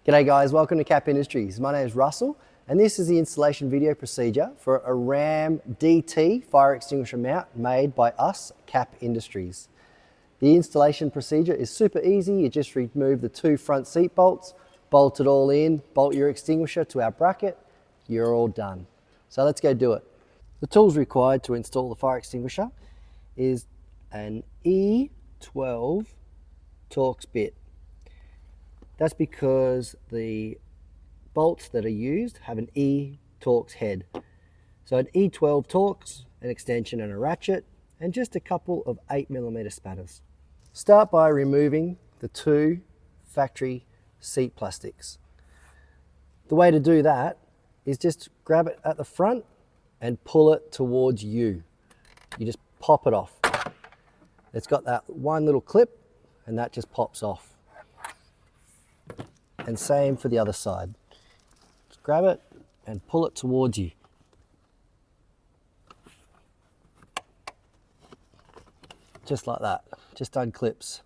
G'day guys, welcome to Cap Industries. My name is Russell and this is the installation video procedure for a Ram DT fire extinguisher mount made by us, Cap Industries. The installation procedure is super easy. You just remove the two front seat bolts, bolt it all in, bolt your extinguisher to our bracket, you're all done. So let's go do it. The tools required to install the fire extinguisher is an E12 Torx bit. That's because the bolts that are used have an E Torx head. So an E12 Torx, an extension and a ratchet, and just a couple of 8mm spanners. Start by removing the two factory seat plastics. The way to do that is just grab it at the front and pull it towards you. You just pop it off. It's got that one little clip and that just pops off. And same for the other side. Just grab it and pull it towards you. Just like that, just unclips.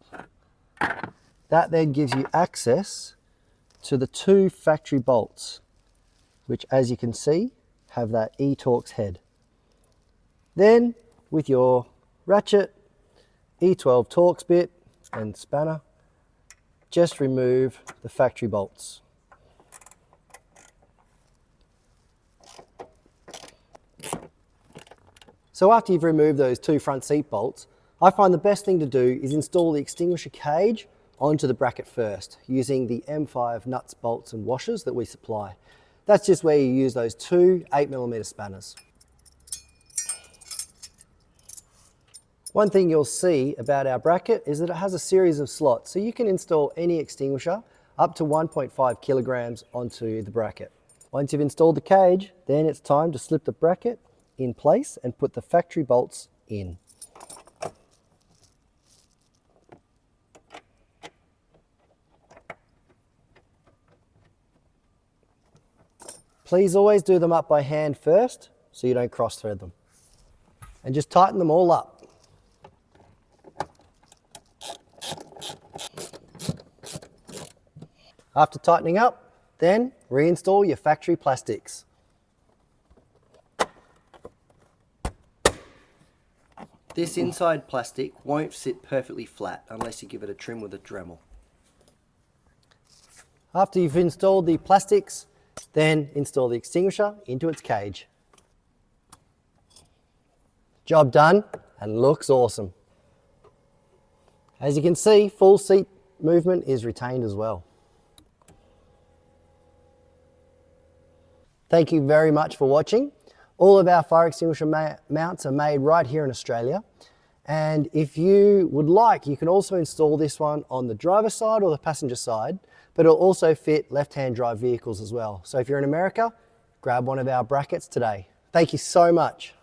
That then gives you access to the two factory bolts, which as you can see, have that E-Torx head. Then with your ratchet, E12 Torx bit and spanner, just remove the factory bolts. So after you've removed those two front seat bolts, I find the best thing to do is install the extinguisher cage onto the bracket first, using the M5 nuts, bolts and washers that we supply. That's just where you use those two 8mm spanners. One thing you'll see about our bracket is that it has a series of slots, so you can install any extinguisher up to 1.5 kilograms onto the bracket. Once you've installed the cage, then it's time to slip the bracket in place and put the factory bolts in. Please always do them up by hand first so you don't cross thread them. And just tighten them all up. After tightening up, then reinstall your factory plastics. This inside plastic won't sit perfectly flat unless you give it a trim with a Dremel. After you've installed the plastics, then install the extinguisher into its cage. Job done and looks awesome. As you can see, full seat movement is retained as well. Thank you very much for watching. All of our fire extinguisher mounts are made right here in Australia. And if you would like, you can also install this one on the driver's side or the passenger side, but it'll also fit left-hand drive vehicles as well. So if you're in America, grab one of our brackets today. Thank you so much.